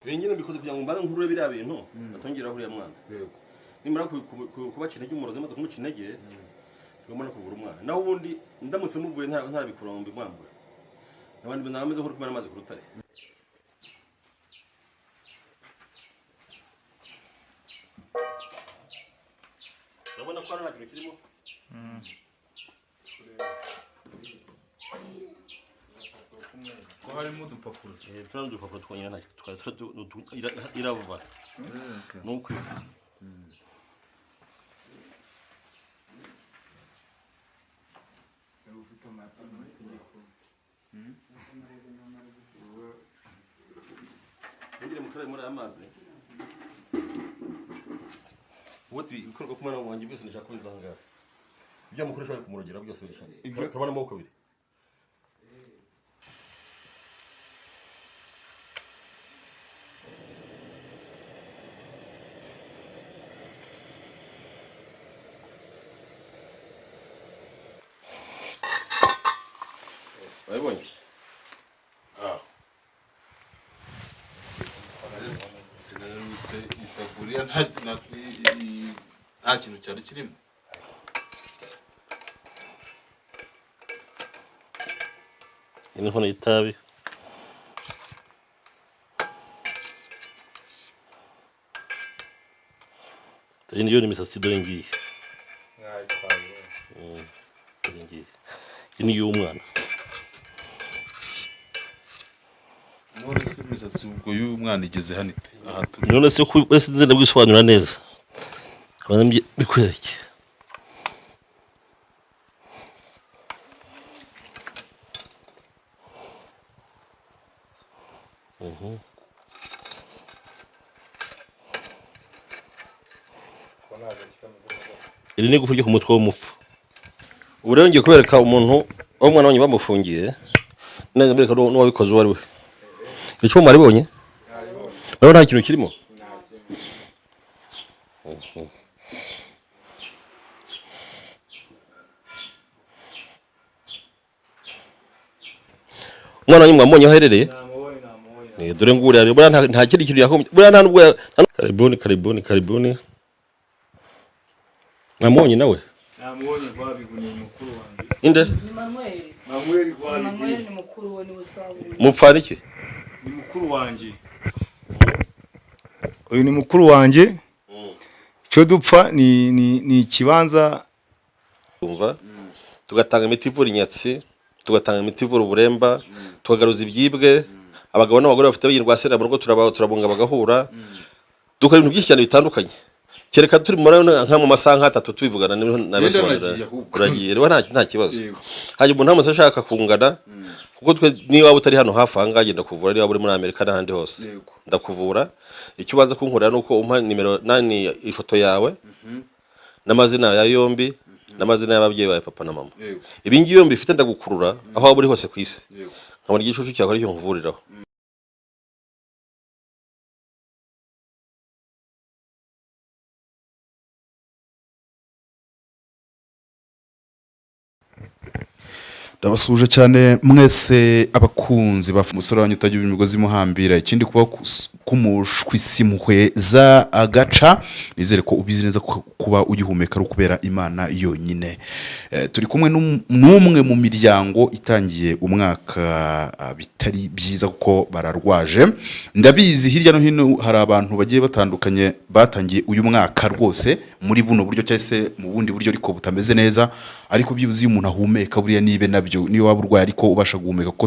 Bengine bikoze kugira ngo mbana nkuru biriya bintu atongera huriya mwana. Yego. Nimara kubaca intege umurozi maze kumuca intege ngomba no kuvura umwana. Naho ubundi ndamutse muvuye nta bikura mu bimwambura. Abandi banameze nkuru kumara amazi ku rutare. Urabona ko nta kintu kirimo? Ko harimo udupapuro. Turano udupapuro twonyine nta iravuba. Nuko Ngire mukore muri amazi. Woti bikorwa kumana wanjye byose nishaka kubizangara. Ibyo mukoresha kumurogera byose bishaka. Ibyo kabana amaboko abiri. Wabonye? Sinarutse isafuriya nta kintu cyari kirimo. Ini nkono y'itabi. Iyi niyo imisatsi dore ngiye. Iyi ni y'umwana. None se imisatsi ubwo y'umwana igeze hano aha turi. None se ko wese nzenda bwisobanura neza. Abanamye bikwereke. Iri ni gufurya ku mutwe w'umupfu. Ubu rero ngiye kubereka umuntu w'umwana wanyu bamufungiye. Neza bereka n'uwabikoze uwo ari we. Icyo maribonye? Naho nta kintu kirimo. Umwana wanyu mwamubonye aherereye? Dore ngure ari bura nta kindi kintu yakomye. Bura nta nubwo karibuni. Mwamubonye nawe? Namubonye babiguniye mukuru wanjye. Inde? Ni Manuel babiguniye. Ni mukuru we ni Busabu. Mupfana iki? Ni mukuru wanjye. Uyu ni mukuru wanjye. Cyo dupfa ni ikibanza umva tugatanga imiti ivura inyatsi, tugatanga imiti ivura uburemba, tukagaruza ibyibwe, abagabo n'abagore bafite bayirwasira mu rugo turabunga bagahura. Dukora ibintu byinshi cyane bitandukanye. Kereka turi muri nka mu masaha 3 tubivugana n'abasobanurira. Uragiye rero nta kibazo. Haje umuntu amase ashaka kungana kuko twe niba utari hano hafi anga agenda kuvura niba buri muri Amerika n'ahandi hose. Ndakuvura. Icyo ubanza kunkorera nuko umpa nimero 8 ifoto yawe n'amazina ya yombi n'amazina y'ababyeyi bawe papa na mama. Ibi ngiyo yombi ifite ndagukurura aho waba uri hose ku isi. Nkabona igicucu cyawe ari cyo nkuvuriraho. Ndabasuje cyane mwese abakunzi bafu umusore wanyu utagira imigozi muhambira ikindi kuba kumushwisimuhwe za agaca nizere ko ubizi neza kuba ugihumeka ari kubera Imana yonyine. Turi kumwe n'umwe mu miryango itangiye umwaka bitari byiza kuko bararwaje. Ndabizi hirya no hino hari abantu bagiye batandukanye batangiye uyu mwaka rwose muri buno buryo cyase mu bundi buryo ariko butameze neza, ariko byibuze umuntu ahumeka buriya nibe nabyo niyo waba urwaye ariko ubasha guhumeka kuko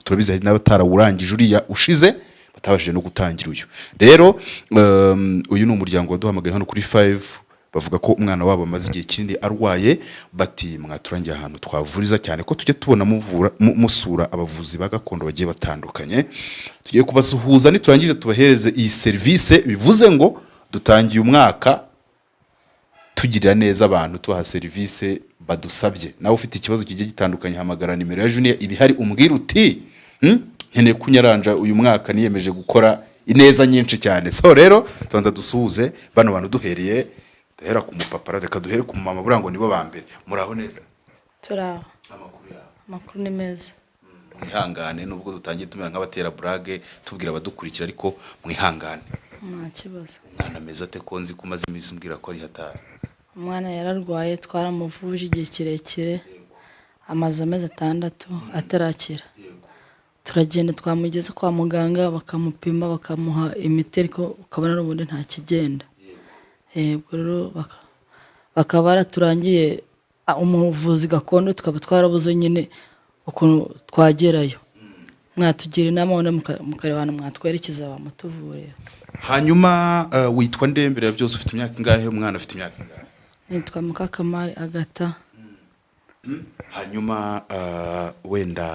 turabizi hari n'abatarawurangije uriya ushize batabashije no gutangira uyu. Rero uyu ni umuryango waduhamagaye hano kuri 5 bavuga ko umwana wabo amaze igihe kinini arwaye, bati mwaturangiye ahantu twavuriza cyane ko tujye tubona musura abavuzi bagakondo bagiye batandukanye. Tugiye kubasuhuza niturangije tubahereze iyi service, bivuze ngo dutangiye umwaka tugirira neza abantu tubaha service badusabye. Nawe ufite ikibazo kigiye gitandukanye hamagara nimero ya Junior ibihari umbwira uti nkeneye kunyaranja uyu mwaka niyemeje gukora ineza nyinshi cyane. So rero tubanza dusuhuze bano bantu duhereye duhera ku mupapa, reka duhere ku mama burango nibo bambere. Muraho neza? Turaho. Amakuru yawe? Makuru ni meza. mwihangane nubwo dutangiye tumera nk'abatera burage tubwira abadukurikira ariko mwihangane. nta kibazo. Umwana ameze ate ko nzi ko umaze iminsi umbwira ko ari hatari? Umwana yararwaye twaramuvuje igihe kirekire amaze amezi 6 atarakira. Turagenda twamugeza kwa muganga bakamupima bakamuha imiti ariko ukabona n'ubundi nta kigenda. Ubwo rero bakaba baraturangiye umuvuzi gakondo tukaba twarabuze nyine ukuntu twagerayo. Mwatugira inama wenda mukarebana mwatwerekeza bamutuvurira. Hanyuma witwa nde mbere ya byose ufite imyaka ingahe? Umwana afite imyaka ingahe? Nitwa Mukakamari Agata. Hanyuma wenda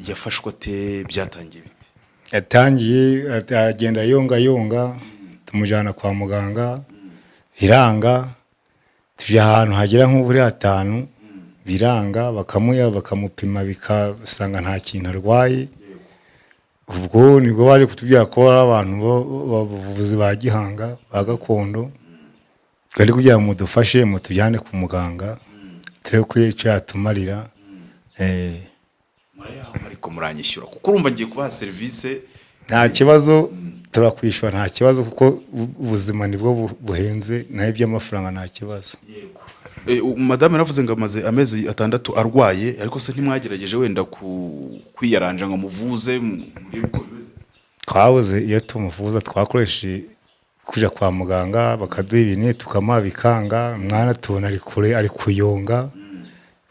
yafashwe ate, byatangiye bite? yatangiye agenda yonga tumujyana kwa muganga biranga, tuje ahantu hagera nk'uburi 5 biranga, bakamupima bikasanga nta kintu arwaye. Ubwo nibwo baje kutubwira ko ari abantu bavuzi ba gihanga ba gakondo, twari kugira ngo mudufashe mutujyane ku muganga turebe ko icyo yatumarira. Ariko muranyishyura kuko urumva ngiye kubaha serivisi. Nta kibazo turakwishyura, nta kibazo kuko ubuzima nibwo buhenze, naho iby'amafaranga nta kibazo. Madame yaravuze ngo amaze amezi 6 arwaye, ariko se ntimwagerageje wenda kwiyaranja ngo muvuze muri bikomeze? Twabuze iyo tumuvuza twakoresheje kuja kwa muganga bakaduha ibintu tukamuha bikanga, mwana tubona ari kure ari kuyonga.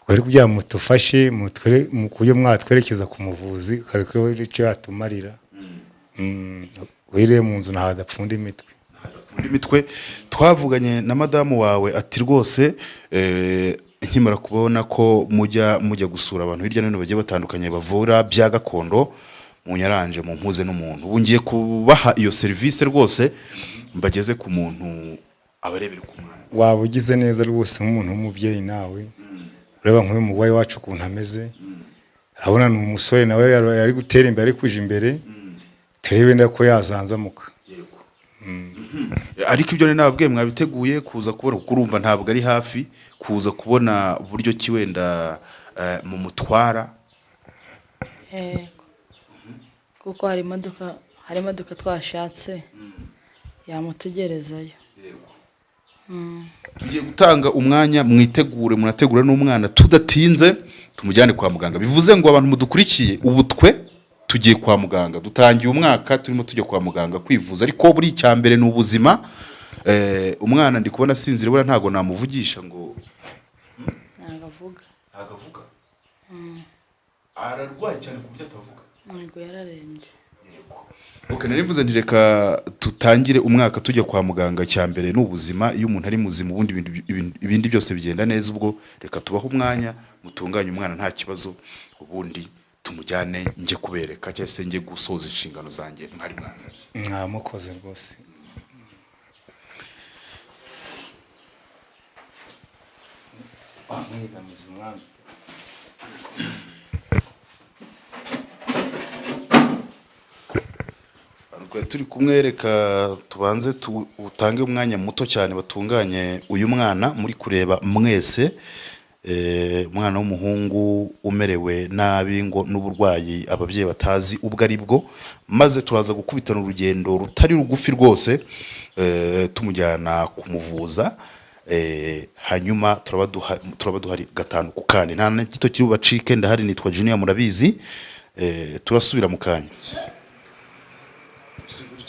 Twari kugira ngo mutufashe mukuje mwatwerekeza ku muvuzi kariko icyo yatumarira. Wire mu nzu ntahadapfunda imitwe. Twavuganye na madamu wawe ati rwose nkimara kubona ko mujya gusura abantu hirya no hino bagiye batandukanye bavura bya gakondo mu Nyaranje mu mpuze n'umuntu, ubu ngiye kubaha iyo serivisi rwose mbageze ku muntu abarebera ku mwana. Waba ugize neza rwose nk'umuntu w'umubyeyi nawe ureba nk'uyu mugwayi wacu ukuntu ameze, urabona ni umusore nawe yari gutera imbere ari kuje imbere, turebe ndako yazanzamuka. Ariko ibyo nababwiye mwabiteguye kuza kubona kuko urumva ntabwo ari hafi kuza kubona uburyo ki wenda mu mutwara. Kuko hari imodoka twashatse yamutugerezayo. Tugiye gutanga umwanya mwitegure, munategura n'umwana tudatinze tumujyane kwa muganga. Bivuze ngo abantu mudukurikiye ubu twe tugiye kwa muganga, dutangiye umwaka turimo tujya kwa muganga kwivuza, ariko buri cyambere ni ubuzima. Umwana ndi kubona sinzire bura ntago namuvugisha ngo nagavuga ararwaye cyane ku buryo atavuga. Ngo yararembye. Okay, narivuze nti reka tutangire umwaka tujya kwa muganga. Cyambere n'ubuzima, iyo umuntu ari muzima ubundi ibindi byose bigenda neza. Ubwo reka tubaho umwanya mutunganye umwana nta kibazo, ubundi tumujyane njye kubereka cyangwa se njye gusoza inshingano zanjye mwari mwasabye. Mwamukoze rwose. Mwigamiza umwana. Turi kumwereka tubanze utange umwanya muto cyane batunganye uyu mwana muri kureba mwese. Umwana w'umuhungu umerewe nabi ngo n'uburwayi ababyeyi batazi ubwo ari bwo, maze turaza gukubitana urugendo rutari rugufi rwose tumujyana kumuvuza. Hanyuma turabaduhari 5 ku kandi nta gito kiri bubacike. Ndahari nitwa Junior murabizi. Turasubira mu kanya.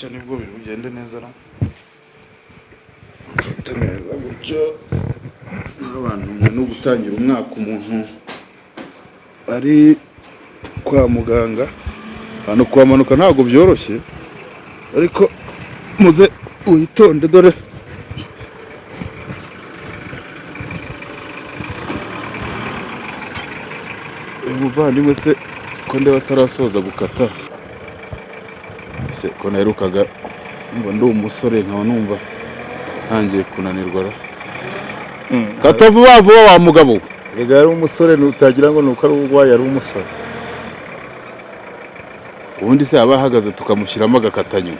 Cyane bwo bigende neza na mfatanira gutyo abantu no gutangira umwaka umuntu ari kwa muganga. Hano kwamanuka ntago byoroshye, ariko muze uyitonde dore umuvandimwe se ko nde batarasoza gukata se ko naherukaga mba ndi umusore nkaba numva ntangiye kunanirwa. Kata vuba wa mugabo. Rega yari umusore nutagira ngo nuko ari urwaye, yari umusore. Ubundi se abahagaze tukamushyiramo agakatanyo.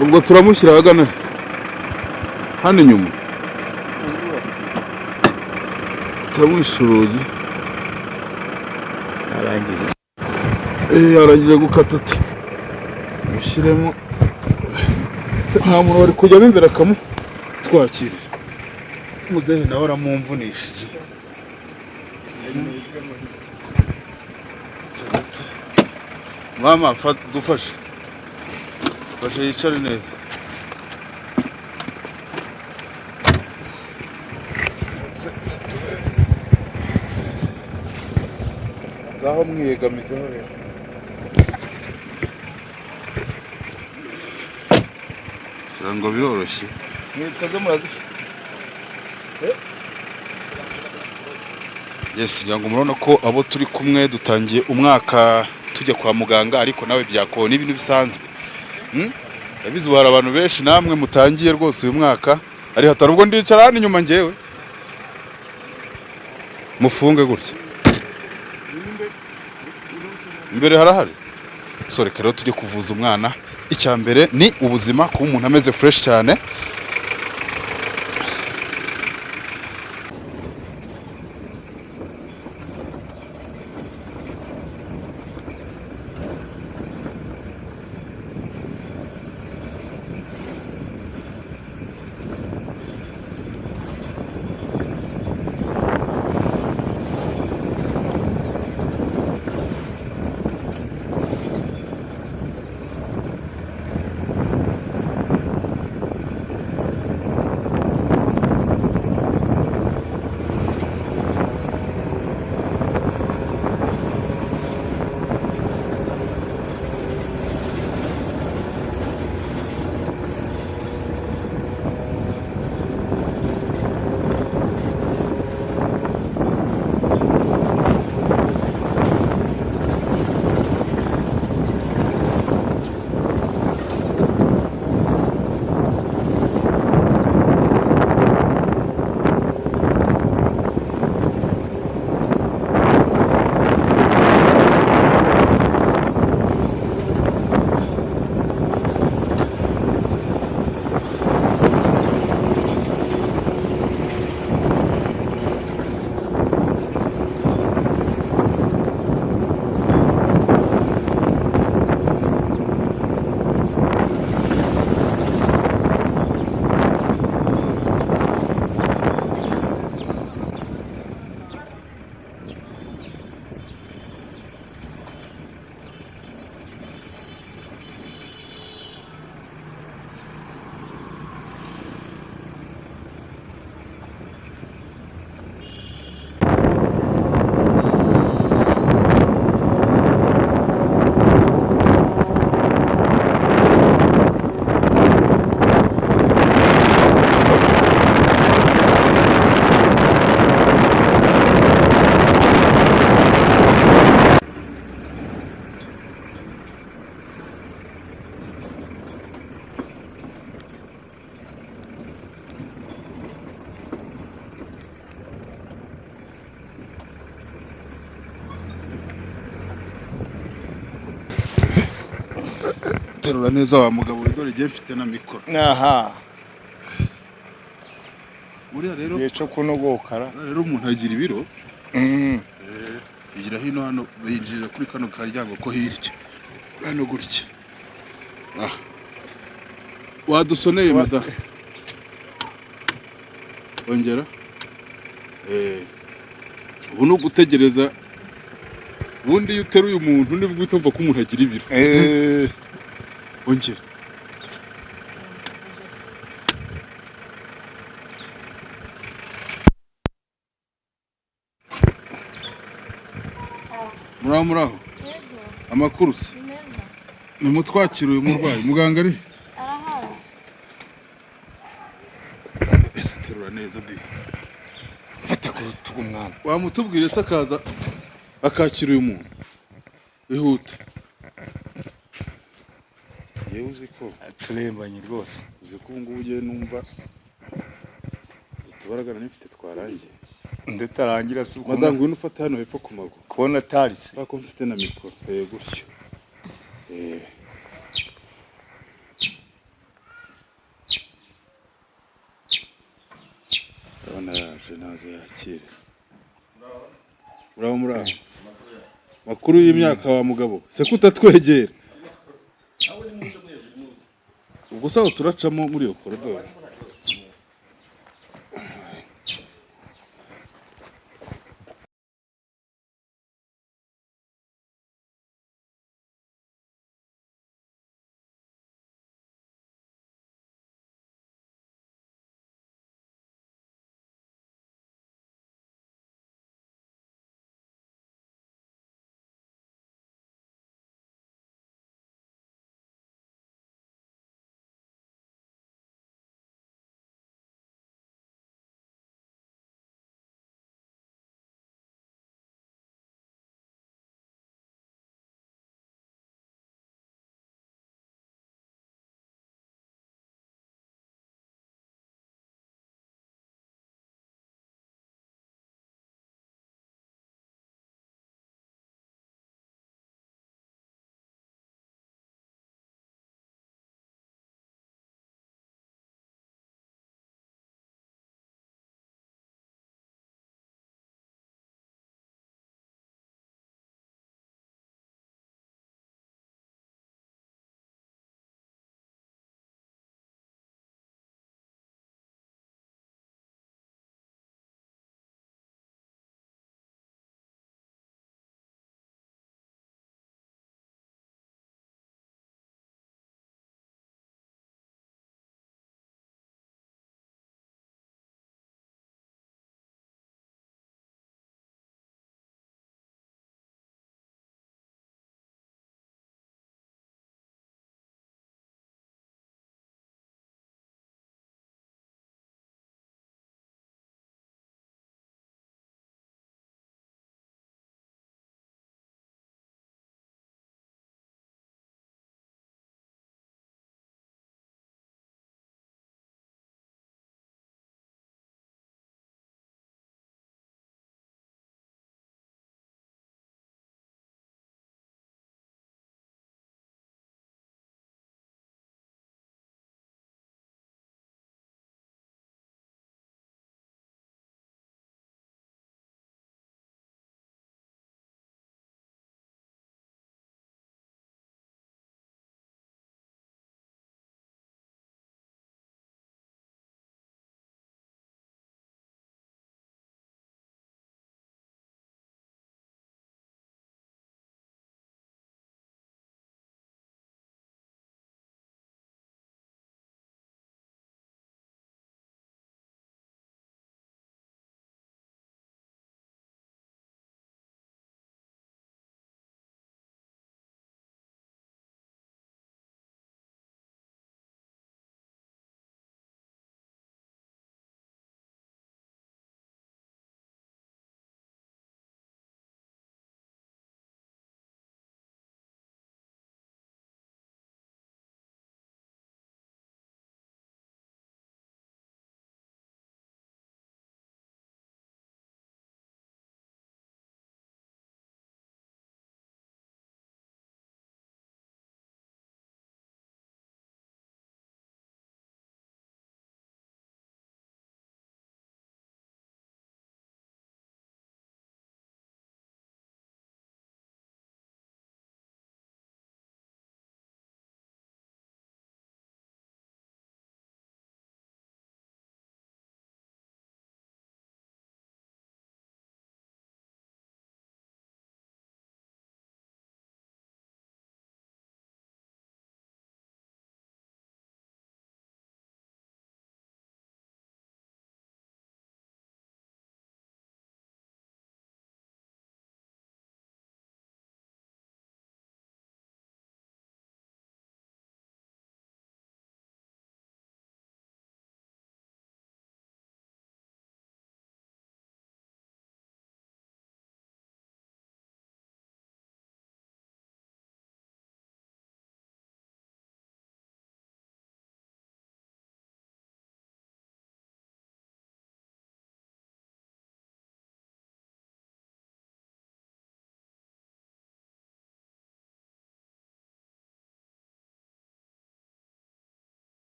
Ubwo turamushyira agana hano inyuma turamwisha urugi arangije gukata ati mushyiremo nta muntu wari kujyamo imbere akamutwakirira muzehe nawe aramumvunishije mama dufashe fashe yicare neza ngaho mwiyegamizeho rero kugira ngo biroroshye mwitaze murazifite yes ngira ngo murabona ko abo turi kumwe dutangiye umwaka tujya kwa muganga ariko nawe byakona ibintu bisanzwe yabizi hari abantu benshi namwe mutangiye rwose uyu mwaka ari hatari ubwo ndicara hano inyuma ngewe mufunge gutya imbere harahari so reka rero tujye kuvuza umwana icya mbere ni ubuzima kuba umuntu ameze fresh cyane terura neza wa mugabo dore giye mfite na mikoro aha buriya rero giye cyo kunogokara rero umuntu agira ibiro igira hino hano bayinjira kuri kano karyango ko hirya hano gutya wadusoneye mada ongera ubu no gutegereza ubundi iyo uteruye umuntu nibwo utumva ko umuntu agira ibiro ongera muraho amakuru se nimutwakira uyu murwayi muganga ari arahari ese terura neza di fata ku rutugu mwana wamutubwire se akaza akakira uyu muntu ihute yewe uzi ko turembanye rwose uzi ko ubu ngubu ugiye numva utubaragana n'ifite twarangiye ndatarangira se madamu ngwino ufate hano hepfo ku maguru kubona tarise bako mfite na mikoro gutyo twakire. Muraho muraho. Makuru y'imyaka wa mugabo. Se kutatwegera. Ubwo saho turacamo muri iyo koridoro.